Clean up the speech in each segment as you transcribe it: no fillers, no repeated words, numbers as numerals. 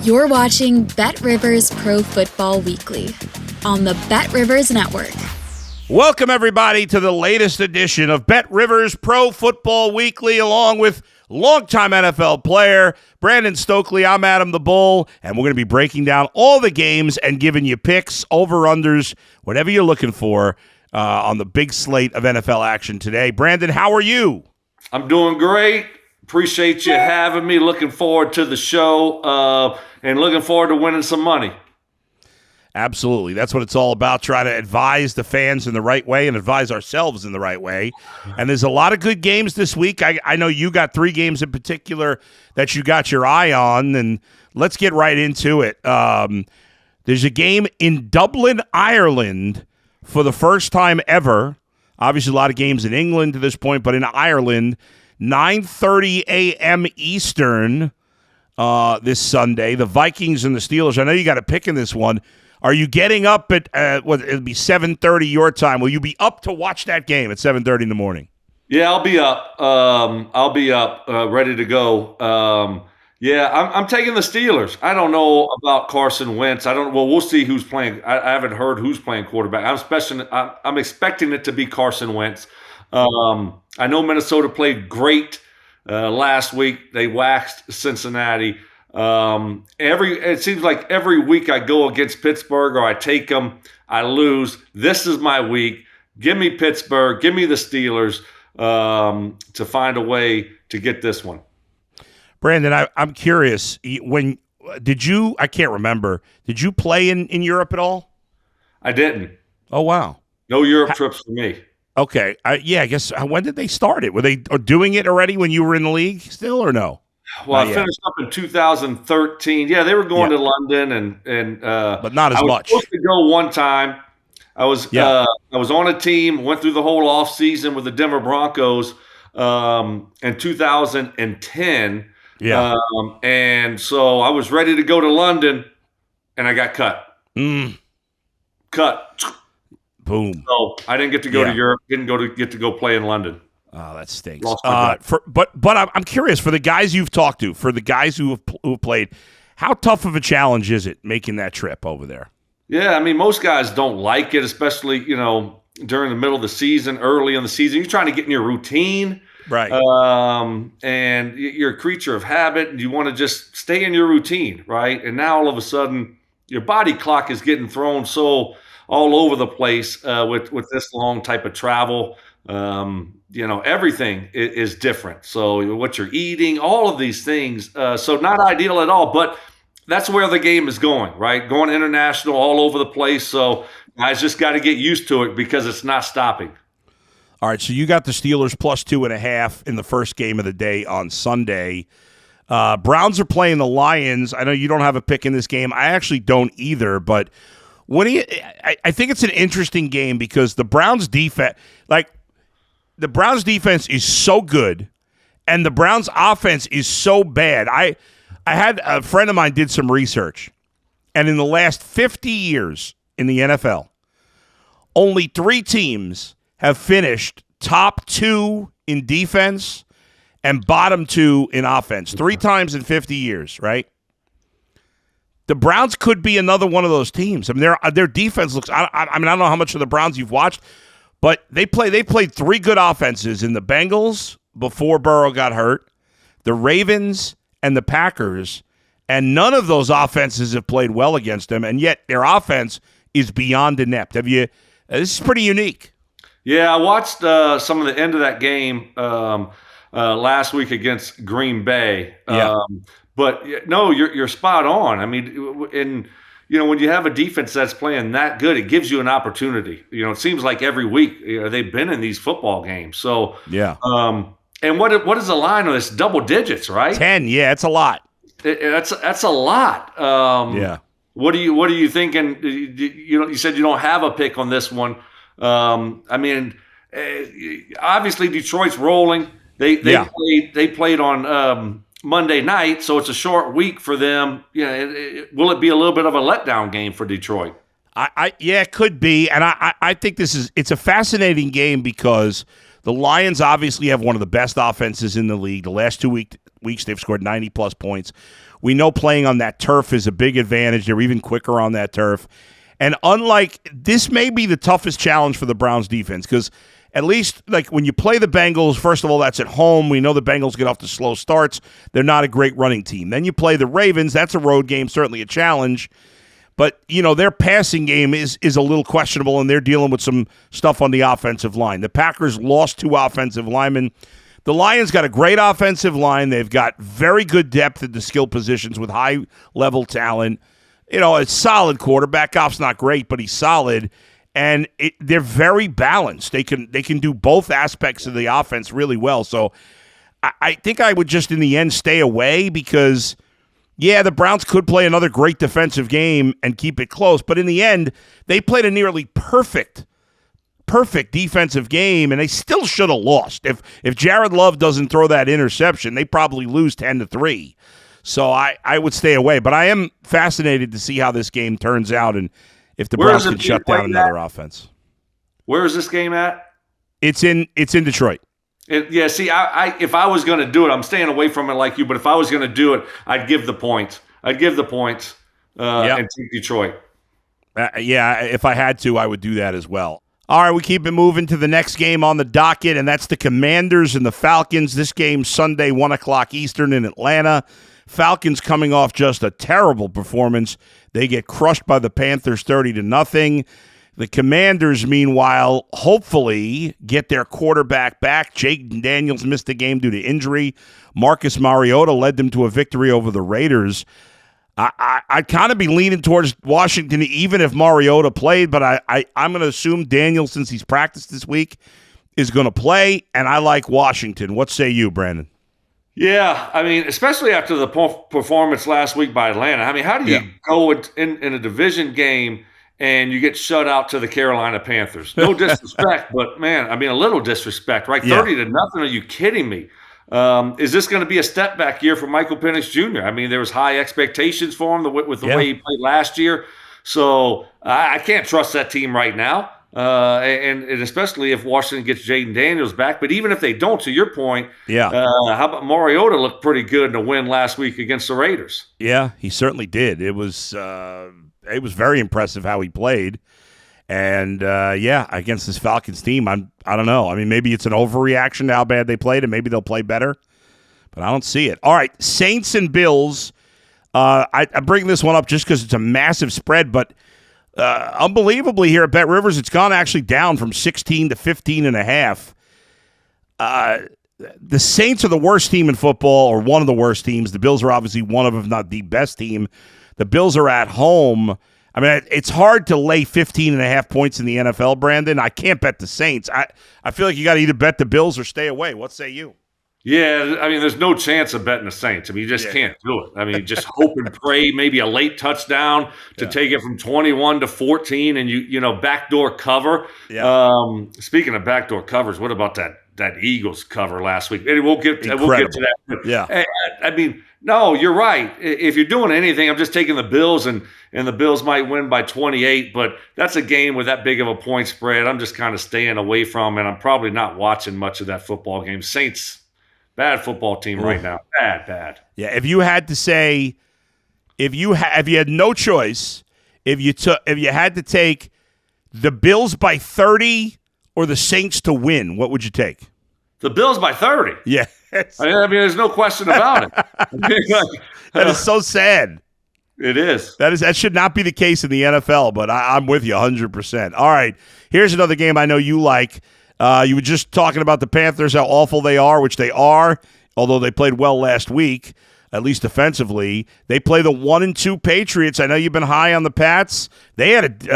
You're watching Bet Rivers Pro Football Weekly on the Bet Rivers Network. Welcome, everybody, to the latest edition of Bet Rivers Pro Football Weekly, along with longtime NFL player Brandon Stokley. I'm Adam the Bull, and we're going to be breaking down all the games and giving you picks, over-unders, whatever you're looking for on the big slate of NFL action today. Brandon, how are you? I'm doing great. Appreciate you having me. Looking forward to the show and looking forward to winning some money. Absolutely. That's what it's all about, trying to advise the fans in the right way and advise ourselves in the right way. And there's a lot of good games this week. I know you got 3 games in particular that you got your eye on, and let's get right into it. There's a game in Dublin, Ireland for the first time ever. Obviously, a lot of games in England to this point, but in Ireland, 9:30 a.m. Eastern this Sunday. The Vikings and the Steelers. I know you got a pick in this one. Are you getting up at, it'll be 7:30 your time. Will you be up to watch that game at 7:30 in the morning? Yeah, I'll be up. Ready to go. I'm taking the Steelers. I don't know about Carson Wentz. We'll see who's playing. I haven't heard who's playing quarterback. I'm expecting it to be Carson Wentz. I know Minnesota played great last week. They waxed Cincinnati. It seems like every week I go against Pittsburgh or I take them, I lose. This is my week. Give me Pittsburgh. Give me the Steelers to find a way to get this one. Brandon, I'm curious. I can't remember. Did you play in Europe at all? I didn't. Oh, wow. No Europe trips for me. Okay. I guess when did they start it? Were they doing it already when you were in the league still or no? Well, I finished up in 2013. Yeah, they were going to London and but not as much. I was supposed to go one time. I was on a team, went through the whole offseason with the Denver Broncos in 2010. Yeah. And so I was ready to go to London, and I got cut. Cut. Boom. So I didn't get to go to Europe. Didn't get to go play in London. Oh, that stinks. But I'm curious, for the guys you've talked to, for the guys who have played, how tough of a challenge is it making that trip over there? Yeah, I mean, most guys don't like it, especially, during the middle of the season, early in the season. You're trying to get in your routine. Right. And you're a creature of habit, and you want to just stay in your routine, right? And now all of a sudden, your body clock is getting thrown so all over the place with this long type of travel. Everything is different. So what you're eating, all of these things. So not ideal at all, but that's where the game is going, right? Going international all over the place. So guys just got to get used to it because it's not stopping. All right, so you got the Steelers plus 2.5 in the first game of the day on Sunday. Browns are playing the Lions. I know you don't have a pick in this game. I actually don't either, but I think it's an interesting game because the Browns defense, is so good, and the Browns offense is so bad. I had a friend of mine did some research, and in the last 50 years in the NFL, only 3 teams have finished top 2 in defense and bottom 2 in offense 3 times in 50 years, right? The Browns could be another one of those teams. I mean, their defense looks. I don't know how much of the Browns you've watched, but they played 3 good offenses in the Bengals before Burrow got hurt, the Ravens, and the Packers, and none of those offenses have played well against them, and yet their offense is beyond inept. This is pretty unique. Yeah, I watched some of the end of that game last week against Green Bay. But no, you're spot on. I mean, when you have a defense that's playing that good, it gives you an opportunity. It seems like every week they've been in these football games. So yeah. And what is the line on this? Double digits, right? 10. Yeah, it's a lot. That's a lot. Yeah. What are you thinking? You said you don't have a pick on this one. Obviously Detroit's rolling. They played on Monday night, so it's a short week for them. Will it be a little bit of a letdown game for Detroit? It could be, and I think it's a fascinating game because the Lions obviously have one of the best offenses in the league. The last 2 weeks they've scored 90-plus points. We know playing on that turf is a big advantage. They're even quicker on that turf. And unlike, this may be the toughest challenge for the Browns defense, because at least like when you play the Bengals, first of all, that's at home. We know the Bengals get off to slow starts. They're not a great running team. Then you play the Ravens. That's a road game, certainly a challenge. But, their passing game is a little questionable, and they're dealing with some stuff on the offensive line. The Packers lost 2 offensive linemen. The Lions got a great offensive line. They've got very good depth at the skill positions with high-level talent. A solid quarterback. Goff's not great, but he's solid. And they're very balanced. They can do both aspects of the offense really well. So I think I would just, in the end, stay away because – yeah, the Browns could play another great defensive game and keep it close, but in the end, they played a nearly perfect defensive game, and they still should have lost. If Jared Love doesn't throw that interception, they probably lose 10-3. So I would stay away, but I am fascinated to see how this game turns out and if the Browns can shut down another offense. Where is this game at? It's in Detroit. See, I if I was going to do it, I'm staying away from it like you, but if I was going to do it, I'd give the points. And take Detroit. If I had to, I would do that as well. All right, we keep it moving to the next game on the docket, and that's the Commanders and the Falcons. This game Sunday, 1 o'clock Eastern in Atlanta. Falcons coming off just a terrible performance. They get crushed by the Panthers 30-0. The Commanders, meanwhile, hopefully get their quarterback back. Jake Daniels missed the game due to injury. Marcus Mariota led them to a victory over the Raiders. I'd kind of be leaning towards Washington even if Mariota played, but I'm going to assume Daniels, since he's practiced this week, is going to play, and I like Washington. What say you, Brandon? Yeah, I mean, especially after the performance last week by Atlanta. I mean, how do you go in a division game and you get shut out to the Carolina Panthers? No disrespect, but man, I mean, a little disrespect, right? 30-0. Are you kidding me? Is this going to be a step back year for Michael Penix Jr.? I mean, there was high expectations for him with the way he played last year. So I can't trust that team right now. And especially if Washington gets Jaden Daniels back. But even if they don't, to your point, how about Mariota looked pretty good in a win last week against the Raiders? Yeah, he certainly did. It was very impressive how he played. And, against this Falcons team, I don't know. I mean, maybe it's an overreaction to how bad they played, and maybe they'll play better. But I don't see it. All right, Saints and Bills. I bring this one up just because it's a massive spread, but unbelievably here at Bet Rivers, it's gone actually down from 16 to 15.5. The Saints are the worst team in football, or one of the worst teams. The Bills are obviously one of, if not the best team. The Bills are at home. I mean, it's hard to lay 15.5 points in the NFL, Brandon. I can't bet the Saints. I feel like you got to either bet the Bills or stay away. What say you? Yeah, I mean, there's no chance of betting the Saints. I mean, you just can't do it. I mean, just hope and pray, maybe a late touchdown to take it from 21 to 14, and you backdoor cover. Yeah. Speaking of backdoor covers, what about that Eagles cover last week? We'll get to that. Yeah. I mean, no, you're right. If you're doing anything, I'm just taking the Bills, and the Bills might win by 28, but that's a game with that big of a point spread I'm just kind of staying away from, and I'm probably not watching much of that football game. Saints, bad football team right now. Bad. Yeah, if you had to say, if you had no choice, if you had to take the Bills by 30 or the Saints to win, what would you take? The Bills by 30. Yeah. I mean, there's no question about it. That is so sad. It is. That should not be the case in the NFL, but I'm with you 100%. All right, here's another game I know you like. You were just talking about the Panthers, how awful they are, which they are, although they played well last week, at least defensively. They play the 1-2 Patriots. I know you've been high on the Pats. They had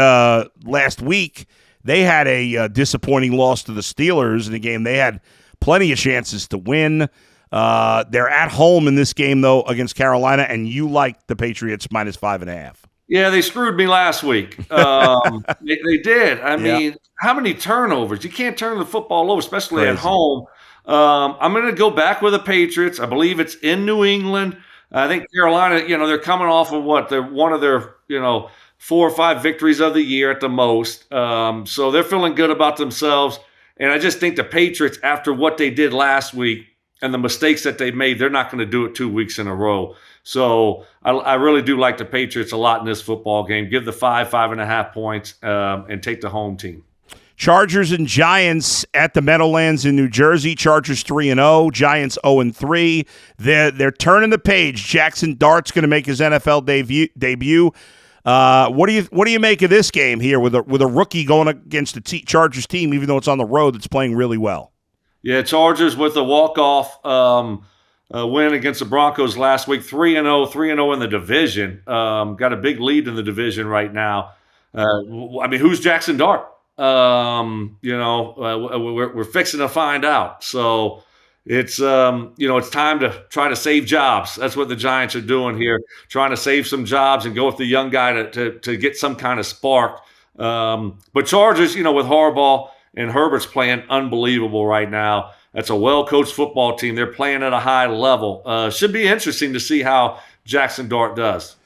last week, they had a disappointing loss to the Steelers in a game they had plenty of chances to win. They're at home in this game, though, against Carolina, and you like the Patriots minus 5.5. Yeah, they screwed me last week. They did. I mean, how many turnovers? You can't turn the football over, especially at home. I'm going to go back with the Patriots. I believe it's in New England. I think Carolina, they're coming off of what? They're one of their, 4 or 5 victories of the year at the most. So they're feeling good about themselves. And I just think the Patriots, after what they did last week, and the mistakes that they've made, they're not going to do it 2 weeks in a row. So I really do like the Patriots a lot in this football game. Give the 5.5 points, and take the home team. Chargers and Giants at the Meadowlands in New Jersey. Chargers 3-0, Giants 0-3. They're turning the page. Jackson Dart's going to make his NFL debut. What do you make of this game here with a rookie going against the Chargers team, even though it's on the road, that's playing really well? Yeah, Chargers with a walk-off win against the Broncos last week, 3-0 in the division. Got a big lead in the division right now. Who's Jackson Dart? We're fixing to find out. So it's time to try to save jobs. That's what the Giants are doing here, trying to save some jobs and go with the young guy to get some kind of spark. But Chargers, with Harbaugh and Herbert's playing unbelievable right now. That's a well-coached football team. They're playing at a high level. Should be interesting to see how Jackson Dart does.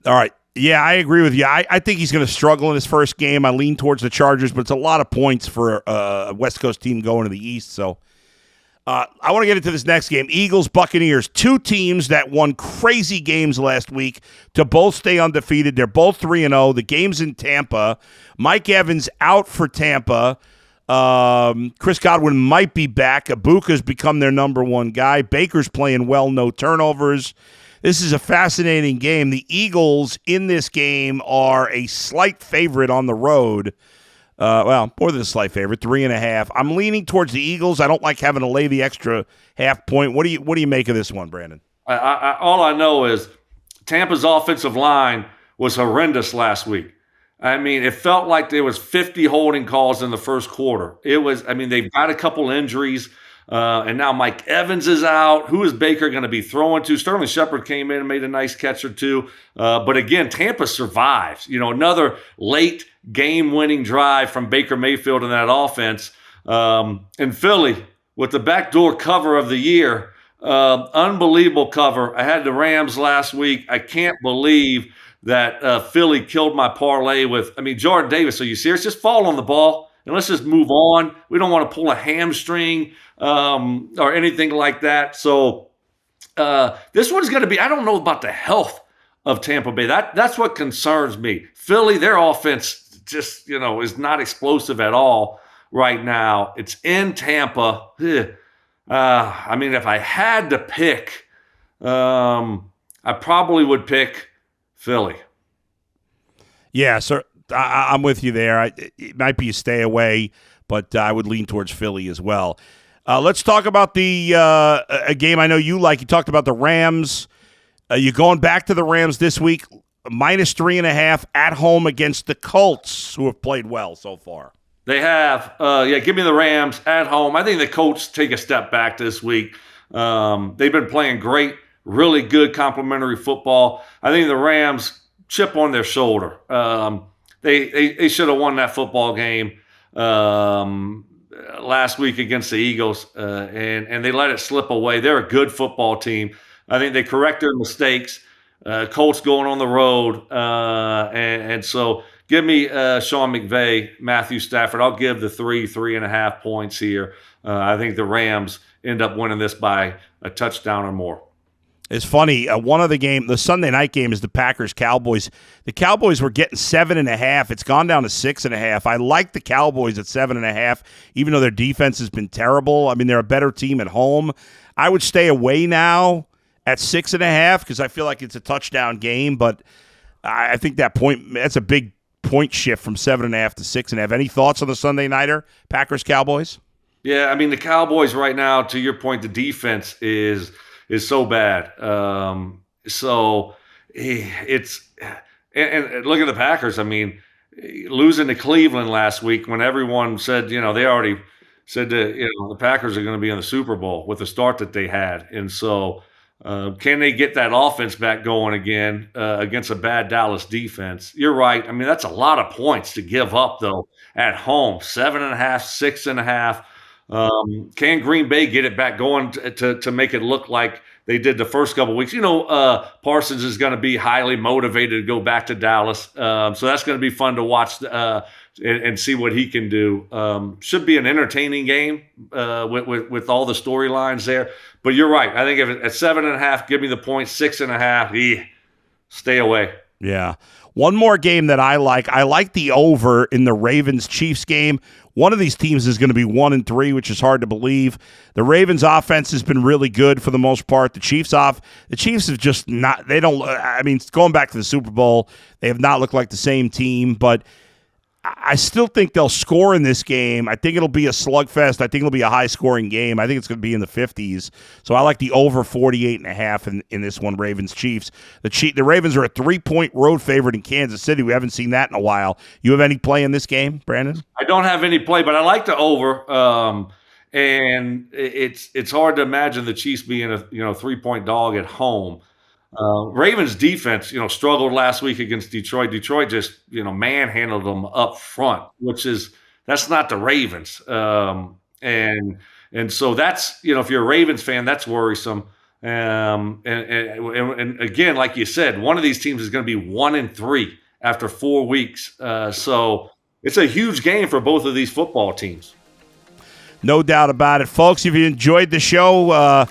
All right. Yeah, I agree with you. I think he's going to struggle in his first game. I lean towards the Chargers, but it's a lot of points for a West Coast team going to the East. So I want to get into this next game. Eagles, Buccaneers, two teams that won crazy games last week to both stay undefeated. They're both 3-0. The game's in Tampa. Mike Evans out for Tampa. Chris Godwin might be back. Ibuka's become their number one guy. Baker's playing well, no turnovers. This is a fascinating game. The Eagles in this game are a slight favorite on the road. More than a slight favorite, 3.5. I'm leaning towards the Eagles. I don't like having to lay the extra half point. What do you make of this one, Brandon? All I know is Tampa's offensive line was horrendous last week. It felt like there was 50 holding calls in the first quarter. They've got a couple injuries. And now Mike Evans is out. Who is Baker going to be throwing to? Sterling Shepard came in and made a nice catch or two. But again, Tampa survives. Another late game-winning drive from Baker Mayfield in that offense. And Philly, with the backdoor cover of the year, unbelievable cover. I had the Rams last week. I can't believe that Philly killed my parlay with, Jordan Davis. Are you serious? Just fall on the ball. And let's just move on. We don't want to pull a hamstring or anything like that. So this one's going to be, I don't know about the health of Tampa Bay. That's what concerns me. Philly, their offense just, is not explosive at all right now. It's in Tampa. If I had to pick, I probably would pick Philly. Yeah, sir. I'm with you there. It might be a stay away, but I would lean towards Philly as well. Let's talk about a game I know you like. You talked about the Rams. You're going back to the Rams this week, -3.5 at home against the Colts, who have played well so far. They have. Give me the Rams at home. I think the Colts take a step back this week. They've been playing great, really good complementary football. I think the Rams chip on their shoulder. They should have won that football game last week against the Eagles, and they let it slip away. They're a good football team. I think they correct their mistakes. Colts going on the road, and so give me Sean McVay, Matthew Stafford. I'll give the 3.5 points here. I think the Rams end up winning this by a touchdown or more. It's funny. One of the Sunday night game is the Packers-Cowboys. The Cowboys were getting 7.5. It's gone down to 6.5. I like the Cowboys at 7.5, even though their defense has been terrible. They're a better team at home. I would stay away now at 6.5 because I feel like it's a touchdown game, but I think that's a big point shift from 7.5 to 6.5. Any thoughts on the Sunday nighter, Packers-Cowboys? Yeah, the Cowboys right now, to your point, the defense is so bad. So it's and look at the Packers. Losing to Cleveland last week when everyone said, they already said that, the Packers are going to be in the Super Bowl with the start that they had. And so can they get that offense back going again against a bad Dallas defense? You're right. That's a lot of points to give up, though, at home. 7.5, 6.5. Can Green Bay get it back going to make it look like they did the first couple of weeks? Parsons is going to be highly motivated to go back to Dallas. So that's going to be fun to watch and see what he can do. Should be an entertaining game with all the storylines there. But you're right. I think if at 7.5, give me the point. 6.5, stay away. Yeah. One more game that I like the over in the Ravens-Chiefs game. One of these teams is going to be 1-3, which is hard to believe. The Ravens' offense has been really good for the most part. The Chiefs have just not. They don't. I mean, going back to the Super Bowl, they have not looked like the same team. But I still think they'll score in this game. I think it'll be a slugfest. I think it'll be a high-scoring game. I think it's going to be in the 50s. So I like the over 48.5 in this one, Ravens-Chiefs. The Ravens are a 3-point road favorite in Kansas City. We haven't seen that in a while. You have any play in this game, Brandon? I don't have any play, but I like the over. And it's hard to imagine the Chiefs being a 3-point dog at home. Ravens defense, struggled last week against Detroit. Detroit just, manhandled them up front, that's not the Ravens. And so that's, if you're a Ravens fan, that's worrisome. And again, like you said, one of these teams is going to be 1-3 after 4 weeks. So it's a huge game for both of these football teams. No doubt about it. Folks, if you enjoyed the show,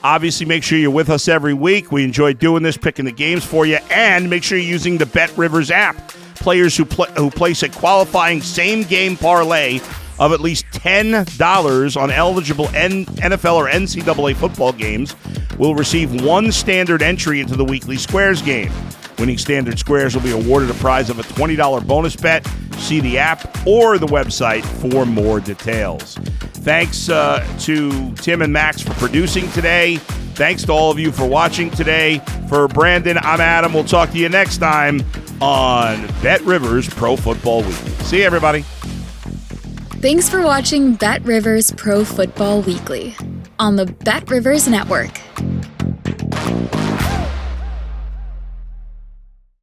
obviously, make sure you're with us every week. We enjoy doing this, picking the games for you, and make sure you're using the BetRivers app. Players who place a qualifying same-game parlay of at least $10 on eligible NFL or NCAA football games will receive one standard entry into the weekly Squares game. Winning standard squares will be awarded a prize of a $20 bonus bet. See the app or the website for more details. Thanks to Tim and Max for producing today. Thanks to all of you for watching today. For Brandon, I'm Adam. We'll talk to you next time on BetRivers Pro Football Weekly. See you, everybody. Thanks for watching BetRivers Pro Football Weekly on the BetRivers Network.